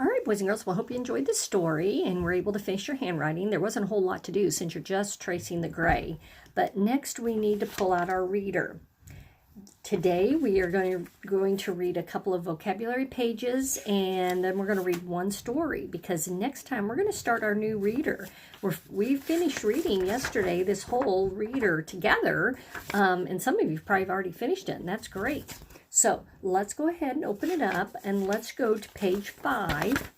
All right, boys and girls, well, I hope you enjoyed this story and were able to finish your handwriting. There wasn't a whole lot to do since you're just tracing the gray. But next we need to pull out our reader. Today we are going to read a couple of vocabulary pages, and then we're going to read one story, because next time we're going to start our new reader. We finished reading yesterday this whole reader together, and some of you probably have already finished it, and that's great. So let's go ahead and open it up, and let's go to page 5.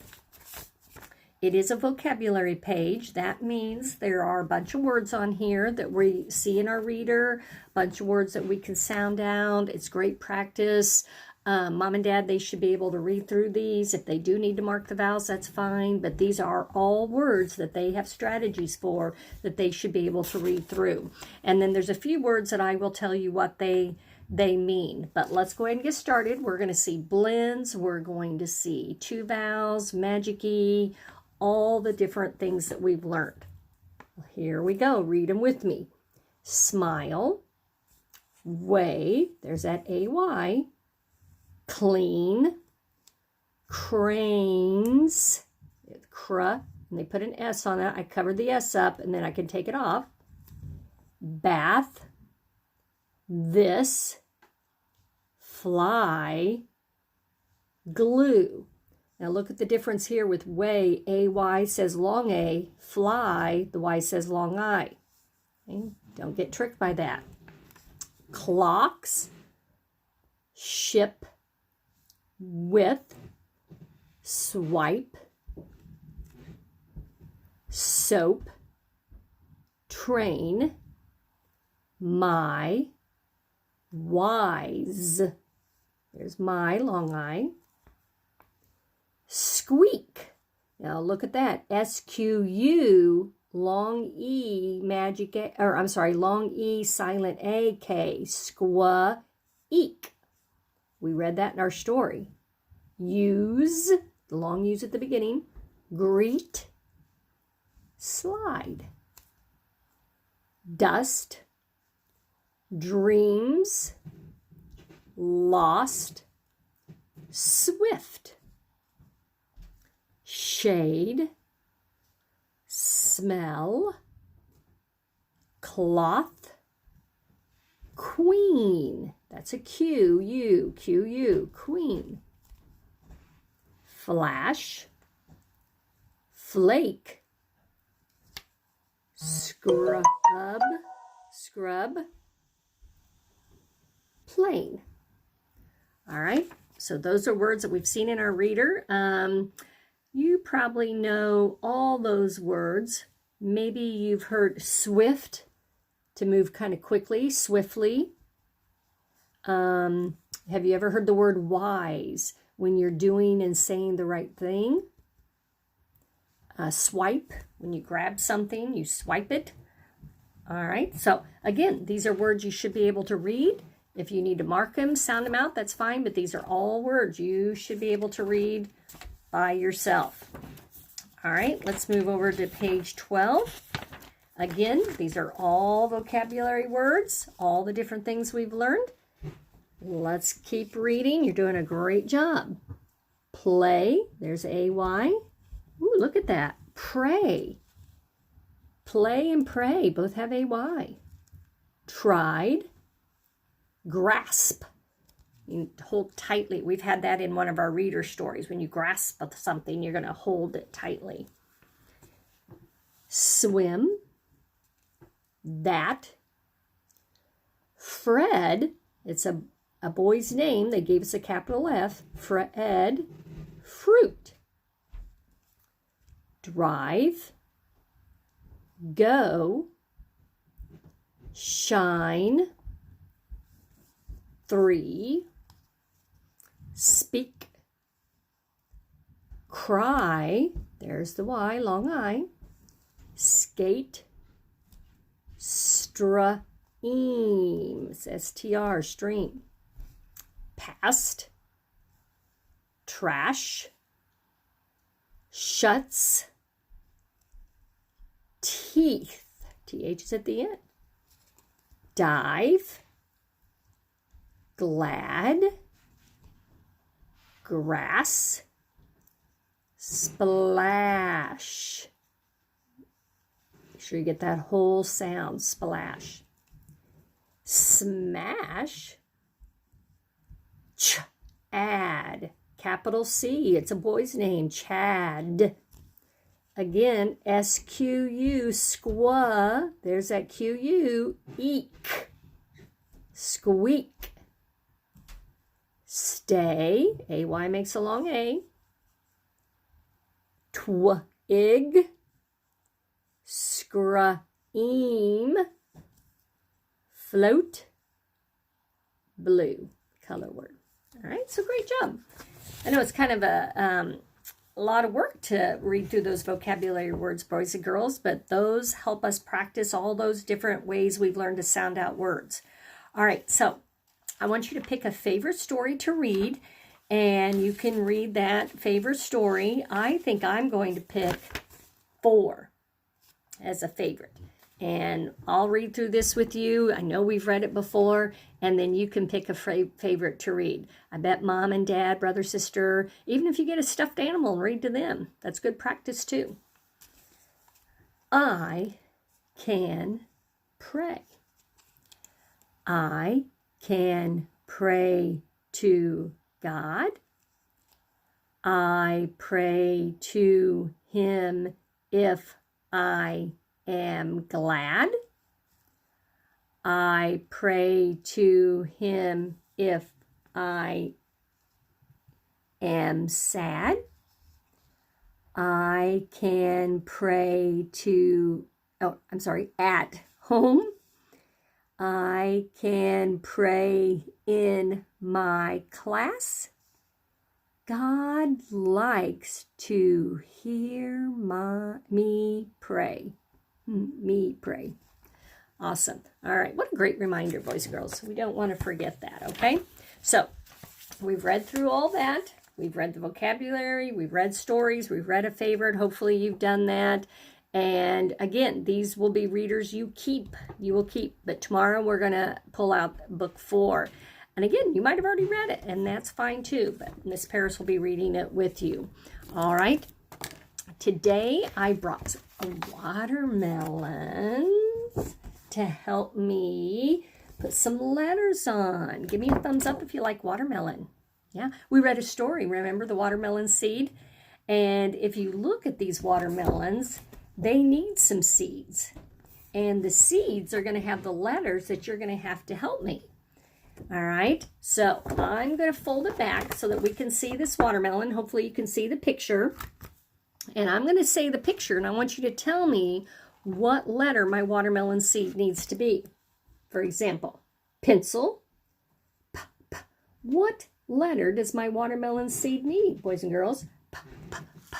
It is a vocabulary page. That means there are a bunch of words on here that we see in our reader, a bunch of words that we can sound out. It's great practice. Mom and Dad, they should be able to read through these. If they do need to mark the vowels, that's fine. But these are all words that they have strategies for that they should be able to read through. And then there's a few words that I will tell you what they mean. But let's go ahead and get started. We're going to see blends. We're going to see two vowels, magic-y, all the different things that we've learned. Here we go. Read them with me. Smile, way, there's that AY, clean, cranes, and they put an S on it. I covered the S up, and then I can take it off. Bath, this, fly, glue. Now look at the difference here with way. AY says long A. Fly, the Y says long I. Okay? Don't get tricked by that. Clocks, ship, with, swipe, soap, train, my, wise. There's my, long I. Squeak. Now look at that. SQU, long E, magic A, or I'm sorry, long E, silent A, K. Squeak. We read that in our story. Use, the long U's at the beginning. Greet, slide. Dust, dreams, lost, swift. Shade, smell, cloth, queen. That's a Q-U, Q-U, queen. Flash, flake, scrub, plain. All right, so those are words that we've seen in our reader. You probably know all those words. Maybe you've heard swift, to move kind of quickly, swiftly. Have you ever heard the word wise, when you're doing and saying the right thing? Swipe, when you grab something, you swipe it. All right, so again, these are words you should be able to read. If you need to mark them, sound them out, that's fine, but these are all words you should be able to read by yourself. All right, let's move over to page 12. Again, these are all vocabulary words, all the different things we've learned. Let's keep reading. You're doing a great job. Play, there's AY. Ooh, look at that. Pray. Play and pray, both have AY. Tried. Grasp. You hold tightly. We've had that in one of our reader stories. When you grasp something, you're going to hold it tightly. Swim. That. Fred. It's a boy's name. They gave us a capital F. Fred. Fruit. Drive. Go. Shine. 3. Speak, cry, there's the Y, long I, skate, stream, S-T-R, stream, past, trash, shuts, teeth, T-H is at the end, dive, glad, grass, Splash. Make sure you get that whole sound, splash. Smash. Add. Capital C. It's a boy's name, Chad. Again, S-Q-U, squa. There's that Q-U. Eek. Squeak. Stay. A-Y makes a long A. Twig. Scream. Float. Blue. Color word. All right, so great job. I know it's kind of a lot of work to read through those vocabulary words, boys and girls, but those help us practice all those different ways we've learned to sound out words. All right, so I want you to pick a favorite story to read, and you can read that favorite story. I think I'm going to pick 4 as a favorite. And I'll read through this with you. I know we've read it before, and then you can pick a favorite to read. I bet mom and dad, brother, sister, even if you get a stuffed animal and read to them, that's good practice too. I can pray. I can pray to God. I pray to Him if I am glad. I pray to Him if I am sad. I can pray to, at home. I can pray in my class. God likes to hear me pray. Me pray. Awesome. All right. What a great reminder, boys and girls. We don't want to forget that, okay? So we've read through all that. We've read the vocabulary. We've read stories. We've read a favorite. Hopefully you've done that. And again, these will be readers you will keep. But tomorrow we're going to pull out book 4. And again, you might have already read it, and that's fine too. But Miss Paris will be reading it with you. All right. Today I brought a watermelon to help me put some letters on. Give me a thumbs up if you like watermelon. Yeah, we read a story, remember the watermelon seed? And if you look at these watermelons, they need some seeds. And the seeds are going to have the letters that you're going to have to help me. All right, so I'm going to fold it back so that we can see this watermelon. Hopefully you can see the picture. And I'm going to say the picture, and I want you to tell me what letter my watermelon seed needs to be. For example, pencil. P, p. What letter does my watermelon seed need, boys and girls? P, p, p.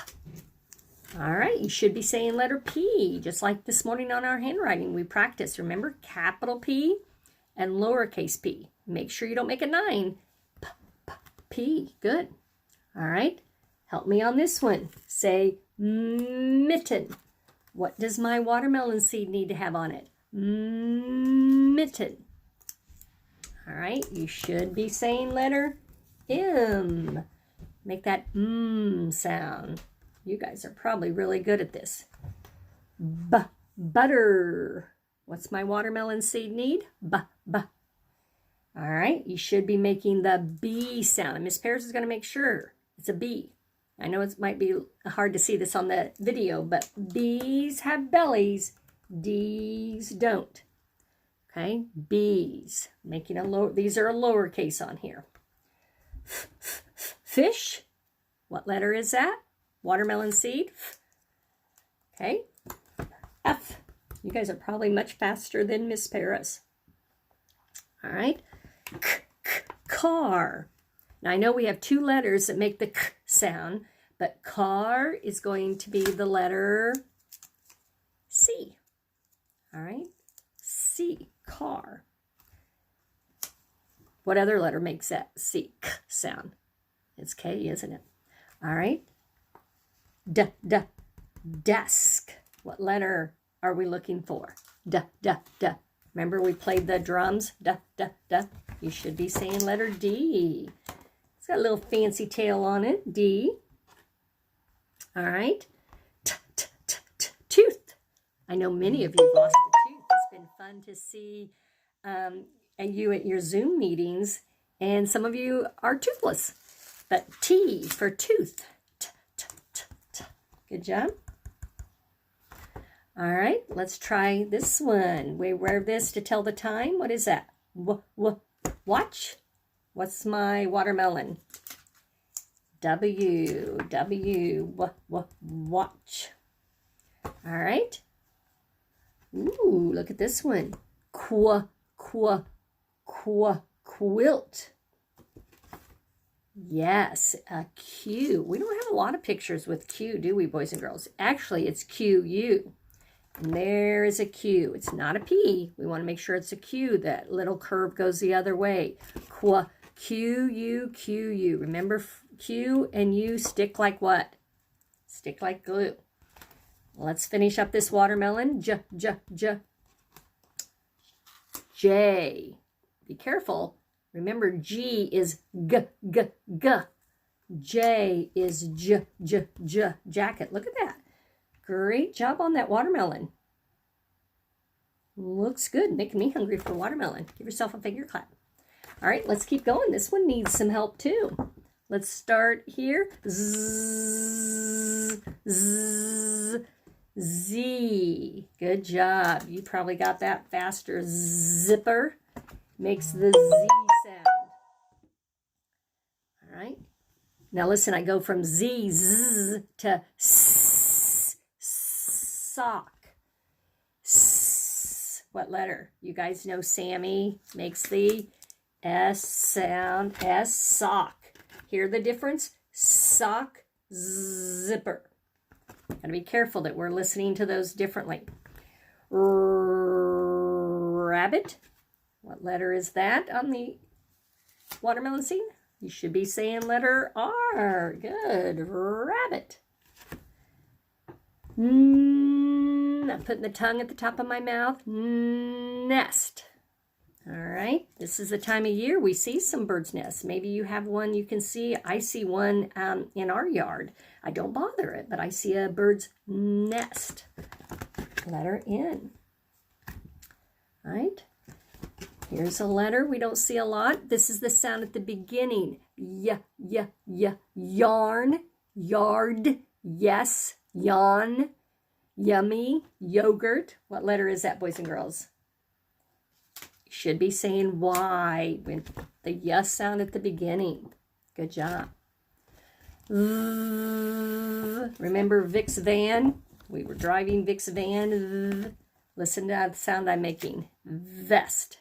All right, you should be saying letter P, just like this morning on our handwriting. We practiced, remember, capital P and lowercase p. Make sure you don't make a 9. P, p, P. Good. All right. Help me on this one. Say mitten. What does my watermelon seed need to have on it? Mitten. All right, you should be saying letter M. Make that sound. You guys are probably really good at this. Butter. What's my watermelon seed need? All right, you should be making the B sound. And Miss Paris is going to make sure it's a B. I know it might be hard to see this on the video, but B's have bellies, D's don't. Okay, B's. Making a lower, these are a lowercase on here. Fish. What letter is that? Watermelon seed. Okay. F. You guys are probably much faster than Miss Paris. All right. Car. Now, I know we have 2 letters that make the k sound, but car is going to be the letter C. All right? C, car. What other letter makes that C, k sound? It's K, isn't it? All right? Desk. What letter are we looking for? D. Remember we played the drums? D. You should be saying letter D. It's got a little fancy tail on it. D. All right. Tooth. I know many of you lost a tooth. It's been fun to see you at your Zoom meetings, and some of you are toothless. But T for tooth. Good job. All right, let's try this one. We wear this to tell the time. What is that? Watch. What's my watermelon? Watch. All right. Ooh, look at this one. Quilt. Yes, a Q. We don't have a lot of pictures with Q, do we, boys and girls? Actually, it's QU. And there is a Q. It's not a P. We want to make sure it's a Q. That little curve goes the other way. Q-U. Remember, Q and U stick like what? Stick like glue. Let's finish up this watermelon. J. Be careful. Remember, G is G. J is J. Jacket. Look at that. Great job on that watermelon. Looks good. Making me hungry for watermelon. Give yourself a finger clap. All right, let's keep going. This one needs some help too. Let's start here. Z. Good job. You probably got that faster. Zipper makes the Z sound. All right. Now listen, I go from Z to sock. What letter? You guys know Sammy makes the S sound. S, sock. Hear the difference? Sock, zipper. Gotta be careful that we're listening to those differently. Rabbit. What letter is that on the watermelon seed? You should be saying letter R. Good. Rabbit. I'm putting the tongue at the top of my mouth. Nest. All right. This is the time of year we see some birds' nests. Maybe you have one you can see. I see one in our yard. I don't bother it, but I see a bird's nest. Letter N. All right. Here's a letter we don't see a lot. This is the sound at the beginning. Yarn, yard, yes, yawn, yummy, yogurt. What letter is that, boys and girls? You should be saying Y with the yes sound at the beginning. Good job. Remember Vic's van? We were driving Vic's van. Listen to the sound I'm making. Vest.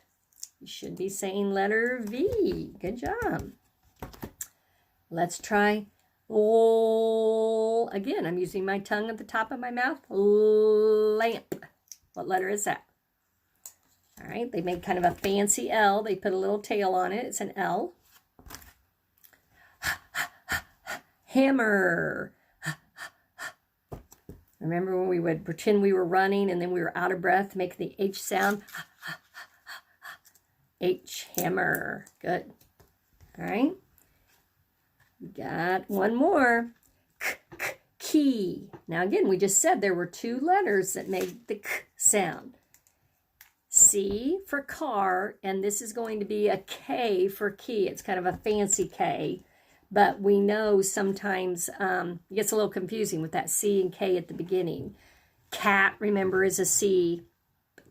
You should be saying letter V. Good job. Let's try L. Again, I'm using my tongue at the top of my mouth. Lamp. What letter is that? All right, they made kind of a fancy L. They put a little tail on it. It's an L. Hammer. Remember when we would pretend we were running and then we were out of breath, make the H sound? H, hammer. Good. All right. We got one more. Key. Now again, we just said there were two letters that made the K sound. C for car, and this is going to be a K for key. It's kind of a fancy K, but we know sometimes it gets a little confusing with that C and K at the beginning. Cat, remember, is a C.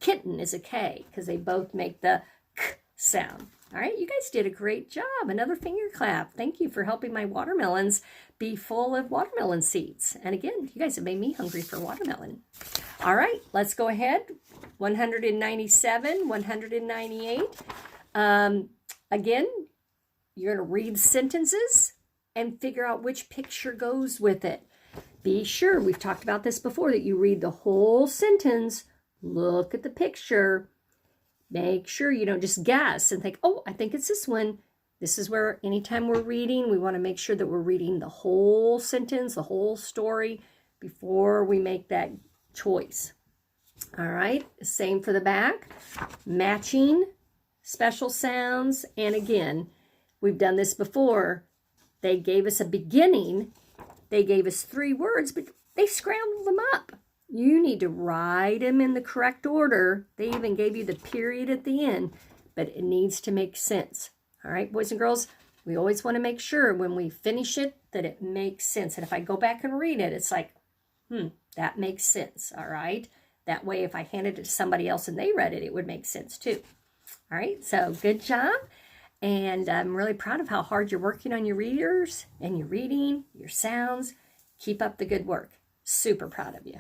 Kitten is a K because they both make the K sound. All right, you guys did a great job. Another finger clap. Thank you for helping my watermelons be full of watermelon seeds. And again, you guys have made me hungry for watermelon. All right, let's go ahead. 197, 198. Again, you're going to read sentences and figure out which picture goes with it. Be sure, we've talked about this before, that you read the whole sentence, look at the picture. Make sure you don't just guess and think, oh, I think it's this one. This is where anytime we're reading, we want to make sure that we're reading the whole sentence, the whole story before we make that choice. All right, same for the back. Matching special sounds. And again, we've done this before. They gave us a beginning they gave us 3 words, but they scrambled them up. You need to write them in the correct order. They even gave you the period at the end, but it needs to make sense. All right, boys and girls, we always want to make sure when we finish it that it makes sense. And if I go back and read it, it's like, that makes sense, all right? That way, if I handed it to somebody else and they read it, it would make sense too. All right, so good job. And I'm really proud of how hard you're working on your readers and your reading, your sounds. Keep up the good work. Super proud of you.